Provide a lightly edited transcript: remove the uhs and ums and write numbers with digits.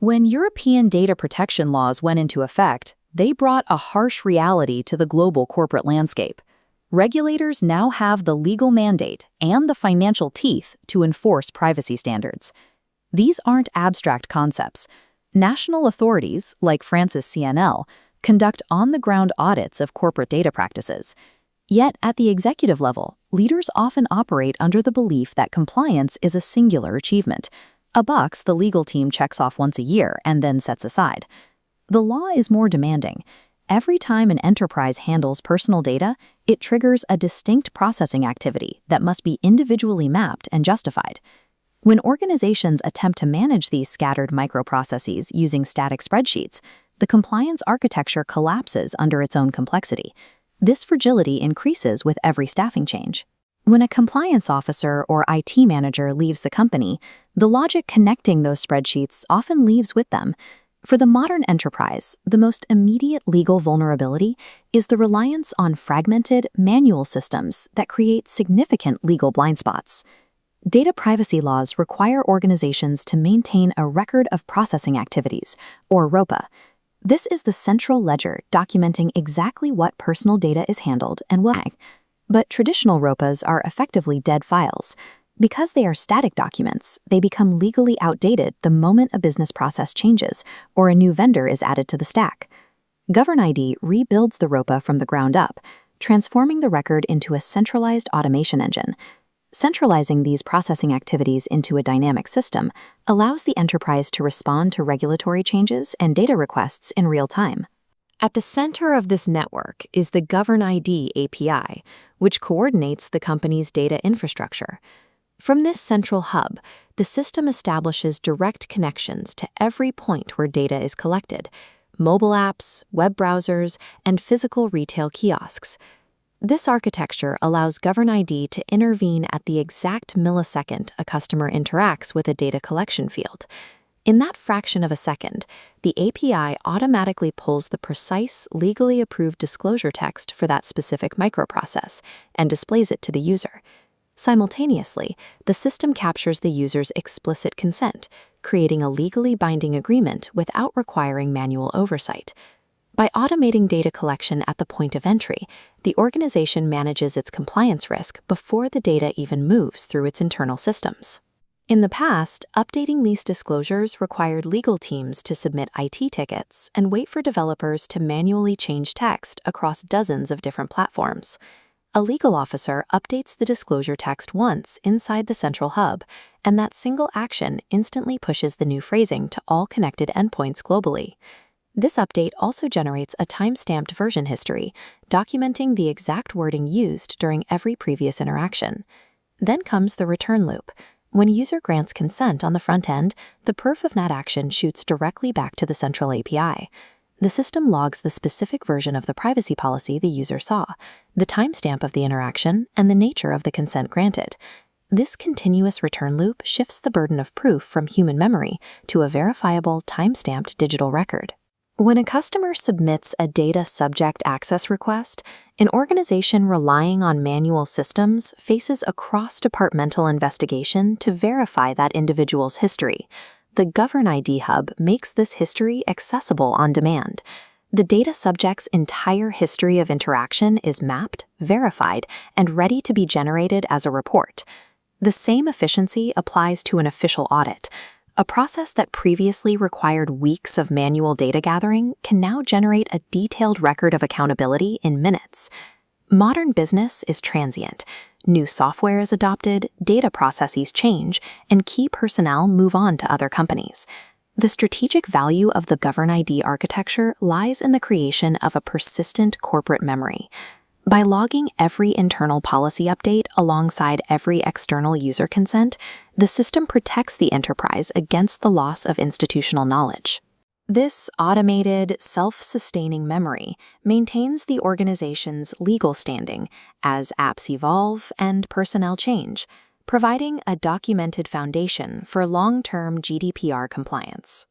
When European data protection laws went into effect, they brought a harsh reality to the global corporate landscape. Regulators now have the legal mandate and the financial teeth to enforce privacy standards. These aren't abstract concepts. National authorities, like France's CNL, conduct on-the-ground audits of corporate data practices. Yet, at the executive level, leaders often operate under the belief that compliance is a singular achievement, a box the legal team checks off once a year and then sets aside. The law is more demanding. Every time an enterprise handles personal data, it triggers a distinct processing activity that must be individually mapped and justified. When organizations attempt to manage these scattered microprocesses using static spreadsheets, the compliance architecture collapses under its own complexity. This fragility increases with every staffing change. When a compliance officer or IT manager leaves the company, the logic connecting those spreadsheets often leaves with them. For the modern enterprise, the most immediate legal vulnerability is the reliance on fragmented, manual systems that create significant legal blind spots. Data privacy laws require organizations to maintain a record of processing activities, or RoPA. This is the central ledger documenting exactly what personal data is handled and why. But traditional RoPAs are effectively dead files. Because they are static documents, they become legally outdated the moment a business process changes or a new vendor is added to the stack. GovernID rebuilds the RoPA from the ground up, transforming the record into a centralized automation engine. Centralizing these processing activities into a dynamic system allows the enterprise to respond to regulatory changes and data requests in real time. At the center of this network is the GovernID API, which coordinates the company's data infrastructure. From this central hub, the system establishes direct connections to every point where data is collected: mobile apps, web browsers, and physical retail kiosks. This architecture allows GovernID to intervene at the exact millisecond a customer interacts with a data collection field. In that fraction of a second, the API automatically pulls the precise, legally approved disclosure text for that specific microprocess and displays it to the user. Simultaneously, the system captures the user's explicit consent, creating a legally binding agreement without requiring manual oversight. By automating data collection at the point of entry, the organization manages its compliance risk before the data even moves through its internal systems. In the past, updating these disclosures required legal teams to submit IT tickets and wait for developers to manually change text across dozens of different platforms. A legal officer updates the disclosure text once inside the central hub, and that single action instantly pushes the new phrasing to all connected endpoints globally. This update also generates a time-stamped version history, documenting the exact wording used during every previous interaction. Then comes the return loop. When a user grants consent on the front end, the perf of that action shoots directly back to the central API. The system logs the specific version of the privacy policy the user saw, the timestamp of the interaction, and the nature of the consent granted. This continuous return loop shifts the burden of proof from human memory to a verifiable, time-stamped digital record. When a customer submits a data subject access request, an organization relying on manual systems faces a cross-departmental investigation to verify that individual's history. The GovernID Hub makes this history accessible on demand. The data subject's entire history of interaction is mapped, verified, and ready to be generated as a report. The same efficiency applies to an official audit. A process that previously required weeks of manual data gathering can now generate a detailed record of accountability in minutes. Modern business is transient. New software is adopted, data processes change, and key personnel move on to other companies. The strategic value of the GovernID architecture lies in the creation of a persistent corporate memory. By logging every internal policy update alongside every external user consent, the system protects the enterprise against the loss of institutional knowledge. This automated, self-sustaining memory maintains the organization's legal standing as apps evolve and personnel change, providing a documented foundation for long-term GDPR compliance.